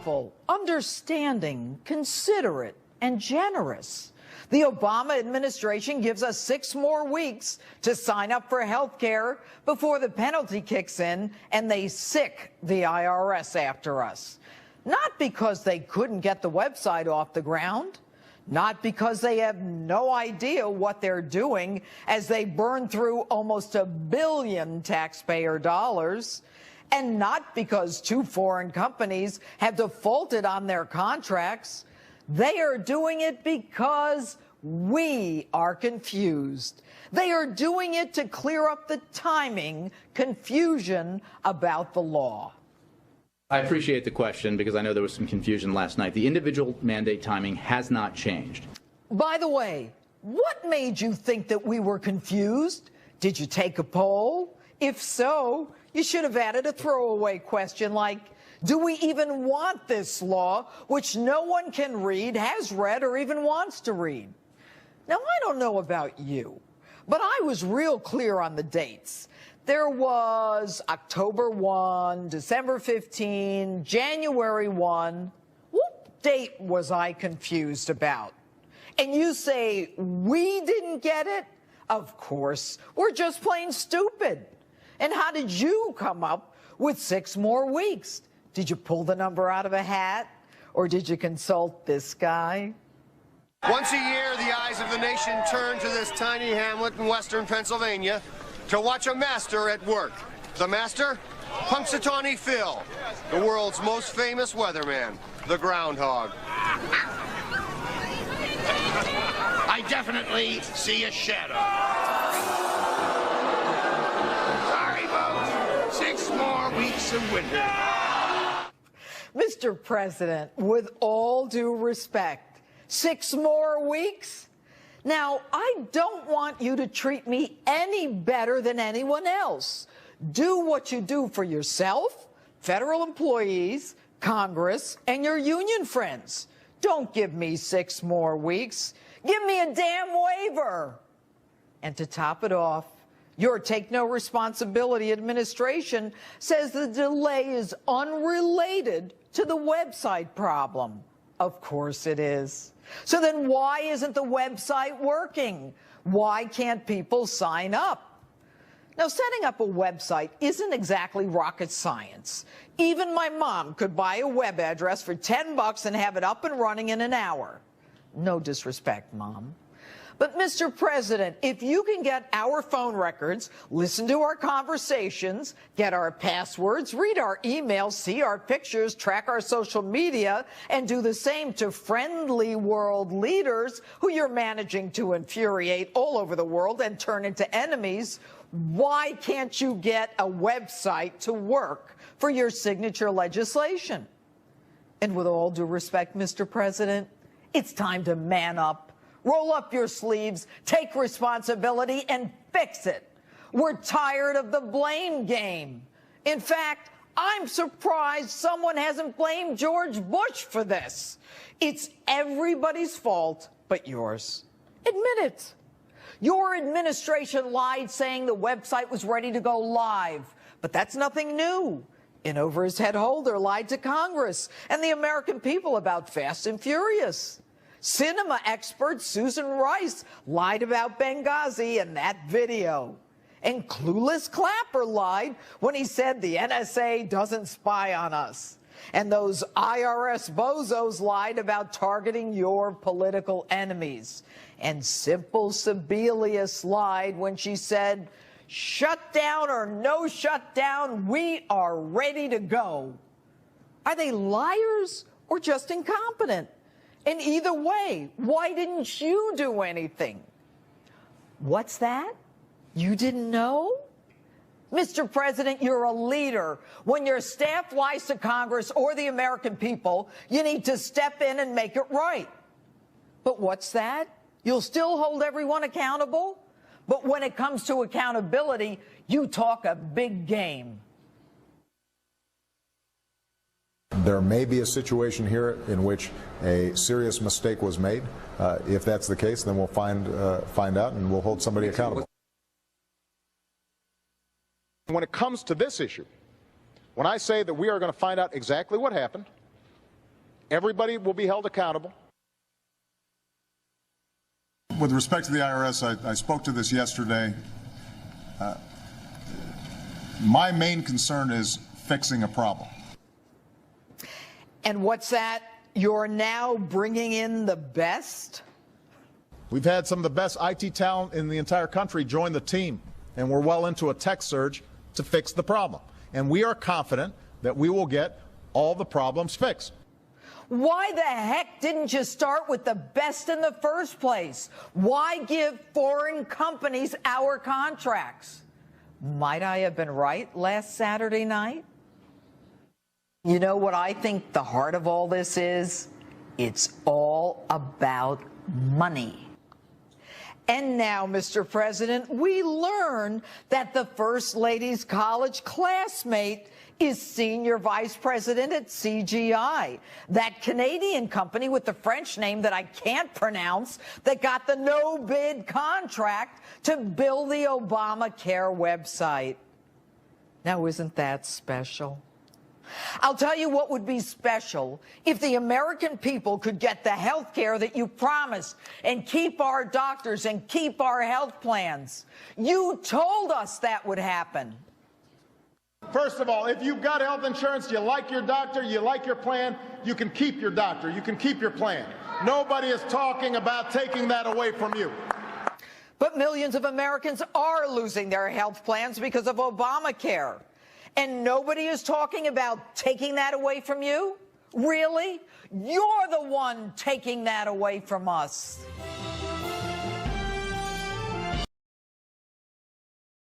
thoughtful, understanding, considerate, and generous. The Obama administration gives us 6 more weeks to sign up for health care before the penalty kicks in and they sick the IRS after us. Not because they couldn't get the website off the ground, not because they have no idea what they're doing as they burn through almost $1 billion taxpayer dollars, and not because 2 foreign companies have defaulted on their contracts. They are doing it because we are confused. They are doing it to clear up the timing confusion about the law. I appreciate the question because I know there was some confusion last night. The individual mandate timing has not changed. By the way, what made you think that we were confused? Did you take a poll? If so, you should have added a throwaway question like, do we even want this law, which no one can read, has read, or even wants to read? Now, I don't know about you, but I was real clear on the dates. There was October 1, December 15, January 1. What date was I confused about? And you say we didn't get it? Of course, we're just plain stupid. And how did you come up with 6 more weeks? Did you pull the number out of a hat? Or did you consult this guy? Once a year, the eyes of the nation turn to this tiny hamlet in western Pennsylvania to watch a master at work. The master? Punxsutawney Phil, the world's most famous weatherman, the groundhog. I definitely see a shadow. Sorry, folks. 6 more weeks of winter. Mr. President, with all due respect, 6 more weeks? Now, I don't want you to treat me any better than anyone else. Do what you do for yourself, federal employees, Congress, and your union friends. Don't give me 6 more weeks. Give me a damn waiver. And to top it off, your Take No Responsibility administration says the delay is unrelated to the website problem. Of course it is. So then why isn't the website working? Why can't people sign up? Now, setting up a website isn't exactly rocket science. Even my mom could buy a web address for $10 and have it up and running in an hour. No disrespect, Mom. But, Mr. President, if you can get our phone records, listen to our conversations, get our passwords, read our emails, see our pictures, track our social media, and do the same to friendly world leaders who you're managing to infuriate all over the world and turn into enemies, why can't you get a website to work for your signature legislation? And with all due respect, Mr. President, it's time to man up. Roll up your sleeves, take responsibility, and fix it. We're tired of the blame game. In fact, I'm surprised someone hasn't blamed George Bush for this. It's everybody's fault but yours. Admit it. Your administration lied saying the website was ready to go live, but that's nothing new. An over-his-head holder lied to Congress and the American people about Fast and Furious. Cinema expert Susan Rice lied about Benghazi in that video. And Clueless Clapper lied when he said the NSA doesn't spy on us. And those IRS bozos lied about targeting your political enemies. And Simple Sebelius lied when she said, shut down or no shutdown, we are ready to go. Are they liars or just incompetent? And either way, why didn't you do anything? What's that? You didn't know? Mr. President, you're a leader. When your staff lies to Congress or the American people, you need to step in and make it right. But what's that? You'll still hold everyone accountable? But when it comes to accountability, you talk a big game. There may be a situation here in which a serious mistake was made. If that's the case, then we'll find out and we'll hold somebody accountable. When it comes to this issue, when I say that we are going to find out exactly what happened, Everybody will be held accountable. With respect to the IRS, I spoke to this yesterday. My main concern is fixing a problem. And what's that? You're now bringing in the best? We've had some of the best IT talent in the entire country join the team, and we're well into a tech surge to fix the problem. And we are confident that we will get all the problems fixed. Why the heck didn't you start with the best in the first place? Why give foreign companies our contracts? Might I have been right last Saturday night? You know what I think the heart of all this is? It's all about money. And now, Mr. President, we learn that the First Lady's college classmate is Senior Vice President at CGI, that Canadian company with the French name that I can't pronounce that got the no-bid contract to build the Obamacare website. Now, isn't that special? I'll tell you what would be special if the American people could get the health care that you promised and keep our doctors and keep our health plans. You told us that would happen. First of all, if you've got health insurance, you like your doctor, you like your plan, you can keep your doctor, you can keep your plan. Nobody is talking about taking that away from you. But millions of Americans are losing their health plans because of Obamacare. And nobody is talking about taking that away from you? Really? You're the one taking that away from us.